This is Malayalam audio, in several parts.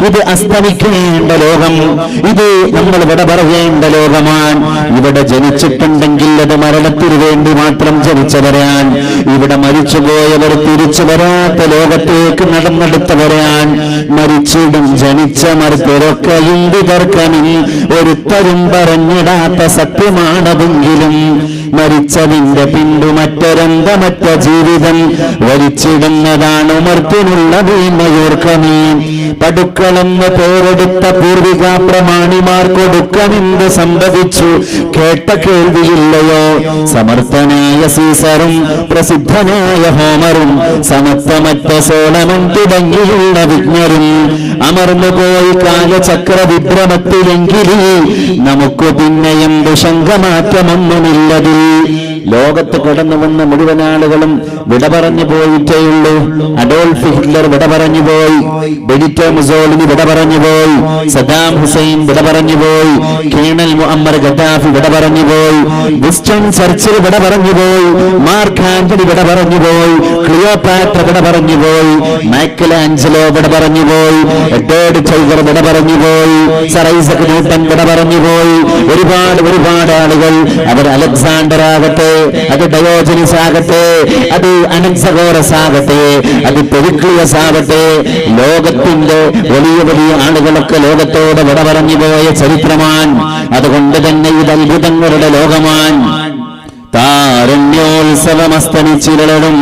ഇത് അസ്തമിക്കേണ്ട ലോകം, ഇത് നമ്മൾ വിട പറയേണ്ട ലോകമാണ്. ഇവിടെ ജനിച്ചിട്ടുണ്ടെങ്കിൽ അത് മരണത്തിന് വേണ്ടി മാത്രം ജനിച്ചവരാൻ. ഇവിടെ മരിച്ചുപോയവർ തിരിച്ചു വരാത്ത ലോകത്തേക്ക് നടന്നെടുത്തവരാൻ. മരിച്ചിടും ജനിച്ച മറുപൊരൊക്കെയും വിതർക്കമിൽ ഒരുത്തരും പറഞ്ഞിടാത്ത സത്യമാണതെങ്കിലും മരിച്ചതിന്റെ പിന്തു മറ്റൊരന്തമറ്റ ജീവിതം വരിച്ചിടുന്നതാണ് ഉമർത്തിനുള്ള വീമയോർക്കമേ. പടുക്കളെന്ന് പേരെടുത്ത പൂർവിക പ്രമാണിമാർ കൊടുക്കമെന്ന് സംഭവിച്ചു കേട്ട കേൾവിയില്ലയോ? സമർത്ഥനായ സീസറും പ്രസിദ്ധനായ ഹോമറും സമത്വമറ്റ സോളമൻ തുടങ്ങിയുള്ള വിജ്ഞരും അമർന്നുപോയി കാലചക്ര വിഭ്രമത്തിലെങ്കിൽ നമുക്ക് പിന്നെ എന്തു ശങ്കമാറ്റമൊന്നുമില്ലതിൽ. ലോകത്ത് കടന്നു വന്ന മുഴുവൻ ആളുകളും വിട പറഞ്ഞു പോയിട്ടേയുള്ളൂ. അഡോൾഫ് ഹിറ്റ്ലർ വിട പറഞ്ഞു പോയി, ബെനിറ്റോ മുസോളിനി വിട പറഞ്ഞു പോയി, സദ്ദാം ഹുസൈൻ വിട പറഞ്ഞു പോയി, കേണൽ മുഅമ്മർ ഗദ്ദാഫി വിട പറഞ്ഞു പോയി, വിൻസ്റ്റൺ ചർച്ചിൽ വിട പറഞ്ഞു പോയി, മാർക്ക് ആന്റണി വിട പറഞ്ഞു പോയി, ക്ലിയോപാട്ര വിട പറഞ്ഞു പോയി, മൈക്കൽ ആഞ്ചലോ വിട പറഞ്ഞു പോയി, എഡ്വേർഡ് ടൈഗർ വിട പറഞ്ഞു പോയി, സർ ഐസക് ന്യൂട്ടൻ വിട പറഞ്ഞു പോയി. ഒരുപാട് ആളുകൾ, അവർ അലക്സാണ്ടർ ആകട്ടെ, അത് ഡയോജനിസ് ആകട്ടെ, അത് അനക്സഗോറസ് ആകട്ടെ, അത് പെരിക്ലിയസ് ആകട്ടെ, ലോകത്തിന്റെ വലിയ വലിയ ആളുകളൊക്കെ ലോകത്തോട് വിട പറഞ്ഞു പോയ ചരിത്രമാൻ. അതുകൊണ്ട് തന്നെ ഇത് അത്ഭുതങ്ങളുടെ ലോകമാൻ. താരണ്യോത്സവമസ്തനിച്ചിരളും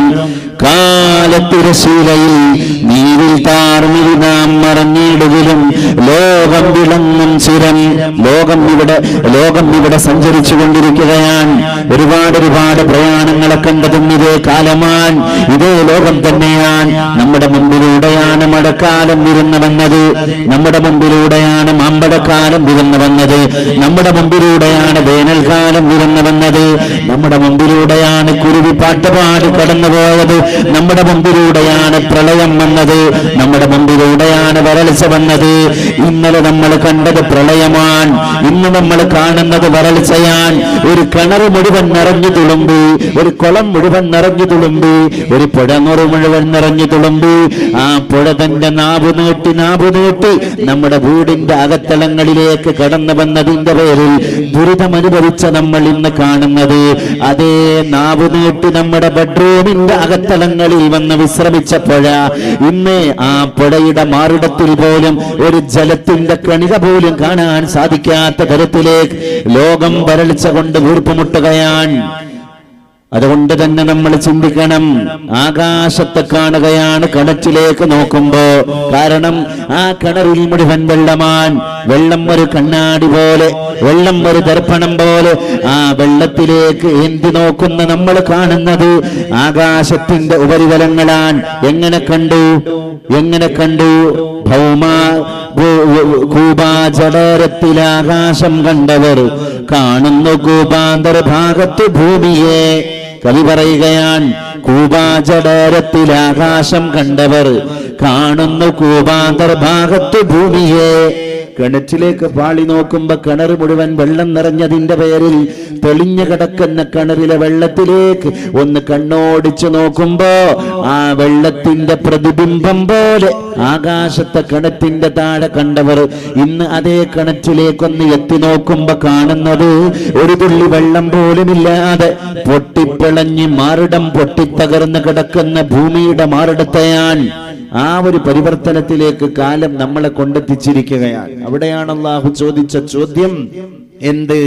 കാലത്തിരശീലയിൽ നീരിൽ താർമിഴി നാം മറഞ്ഞിടുകിലും ലോകം വിളങ്ങും ചിരം. ലോകം ഇവിടെ സഞ്ചരിച്ചു കൊണ്ടിരിക്കുകയാണ്. ഒരുപാട് പ്രയാണങ്ങളൊക്കെ ഉണ്ടതും ഇതേ കാലമാൻ, ഇതേ ലോകം തന്നെയാണ്. നമ്മുടെ മുമ്പിലൂടെയാണ് മഴക്കാലം വിരുന്നു വന്നത്, നമ്മുടെ മുമ്പിലൂടെയാണ് മാമ്പഴക്കാലം വിരുന്നു വന്നത്, നമ്മുടെ മുമ്പിലൂടെയാണ് വേനൽക്കാലം വിരുന്നു വന്നത്, നമ്മുടെ മുമ്പിലൂടെയാണ് കുരുവി പാട്ടുപാടി കടന്നുപോയത്, നമ്മുടെ മുമ്പിലൂടെയാണ് പ്രളയം വന്നത്, നമ്മുടെ മുമ്പിലൂടെയാണ് വരൾച്ച വന്നത്. ഇന്നലെ നമ്മൾ കണ്ടത് പ്രളയമാണ്, ഇന്ന് നമ്മൾ കാണുന്നത് വരൾച്ചയാണ്. ഒരു കിണർ മുഴുവൻ നിറഞ്ഞു തുളുമ്പി, ഒരു കുളം മുഴുവൻ നിറഞ്ഞു തുളുമ്പി, ഒരു പുഴനുറു മുഴുവൻ നിറഞ്ഞു തുളുമ്പി. ആ പുഴ തന്റെ നാവ് നീട്ടി നമ്മുടെ വീടിന്റെ അകത്തളങ്ങളിലേക്ക് കടന്നു വന്നതിന്റെ പേരിൽ ദുരിതമനുഭവിച്ച നമ്മൾ ഇന്ന് കാണുന്നത് അതേ നാവ് നീട്ടി നമ്മുടെ ബെഡ്റൂമിന്റെ അകത്തളങ്ങളിൽ വന്ന് വിശ്രമിച്ച പുഴ ഇന്ന് ആ പുഴയുടെ മാറിടത്തിൽ പോലും ഒരു ജലത്തിന്റെ കണിക പോലും കാണാൻ സാധിക്കാത്ത തരത്തിലേക്ക് ലോകം വരൾച്ച കൊണ്ട് വീർപ്പുമുട്ടുകയാണ്. അതുകൊണ്ട് തന്നെ നമ്മൾ ചിന്തിക്കണം, ആകാശത്ത് കാണുകയാണ് കിണറ്റിലേക്ക് നോക്കുമ്പോ. കാരണം ആ കിണറിൽ മുഴുവൻ വെള്ളമാൻ. വെള്ളം ഒരു കണ്ണാടി പോലെ, വെള്ളം ഒരു ദർപ്പണം പോലെ ആ വെള്ളത്തിലേക്ക് എന്തി നോക്കുന്ന നമ്മൾ കാണുന്നത് ആകാശത്തിന്റെ ഉപരിതലങ്ങളാൻ. എങ്ങനെ കണ്ടു കൂപാജടരത്തിൽ ആകാശം കണ്ടവർ കാണുന്നു കൂപാന്തർ ഭാഗത്ത് ഭൂമിയെ. കവി പറയുകയാണ്, കൂപാജടരത്തിൽ ആകാശം കണ്ടവർ കാണുന്നു കൂപാന്തർ ഭാഗത്ത് ഭൂമിയെ. കിണറ്റിലേക്ക് പാളി നോക്കുമ്പോ കിണർ മുഴുവൻ വെള്ളം നിറഞ്ഞതിന്റെ പേരിൽ തെളിഞ്ഞു കിടക്കുന്ന കിണറിലെ വെള്ളത്തിലേക്ക് ഒന്ന് കണ്ണോടിച്ചു നോക്കുമ്പോ ആ വെള്ളത്തിന്റെ പ്രതിബിംബം പോലെ ആകാശത്തെ കിണറ്റിന്റെ താഴെ കണ്ടവർ ഇന്ന് അതേ കിണറ്റിലേക്കൊന്ന് എത്തി നോക്കുമ്പോ കാണുന്നത് ഒരു തുള്ളി വെള്ളം പോലുമില്ലാതെ പൊട്ടിപ്പിളഞ്ഞ് മാറിടം പൊട്ടിത്തകർന്ന് കിടക്കുന്ന ഭൂമിയുടെ മാറിടത്തെയാണ്. ആ ഒരു പരിവർത്തനത്തിലേക്ക് കാലം നമ്മളെ കൊണ്ടെത്തിച്ചിരിക്കുകയാണ്. അവിടെയാണ് അല്ലാഹു ചോദിച്ച ചോദ്യം, എന്ത്?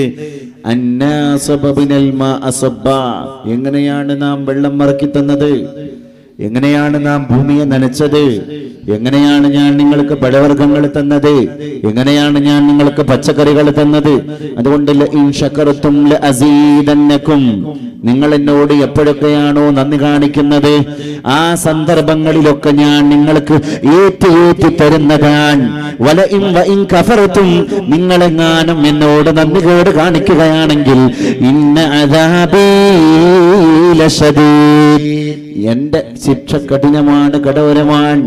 എങ്ങനെയാണ് നാം വെള്ളം മറക്കി തന്നത്? എങ്ങനെയാണ് നാം ഭൂമിയെ നനച്ചത്? എങ്ങനെയാണ് ഞാൻ നിങ്ങൾക്ക് പഴവർഗ്ഗങ്ങൾ തന്നത്? എങ്ങനെയാണ് ഞാൻ നിങ്ങൾക്ക് പച്ചക്കറികൾ തന്നത്? അതുകൊണ്ട് നിങ്ങൾ എന്നോട് എപ്പോഴൊക്കെയാണോ നന്ദി കാണിക്കുന്നത് ആ സന്ദർഭങ്ങളിലൊക്കെ ഞാൻ നിങ്ങൾക്ക് ഏറ്റി തരുന്നതാണ്. നിങ്ങളെങ്ങാനും എന്നോട് നന്ദി കേട് കാണിക്കുകയാണെങ്കിൽ ഇന്ന അദാബീ ലശദീദ്, എന്റെ ശിക്ഷ കഠിനമാണ്, കഠോരമാണ്.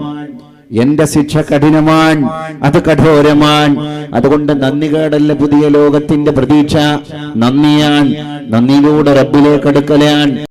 എന്റെ ശിക്ഷ കഠിനമാണ്, അത് കഠോരമാണ്. അതുകൊണ്ട് നന്ദികേടല്ല പുതിയ ലോകത്തിന്റെ പ്രതീക്ഷ, നന്ദിയാണ്. നന്ദിയിലൂടെ റബ്ബിലേക്ക് അടുക്കലാണ്.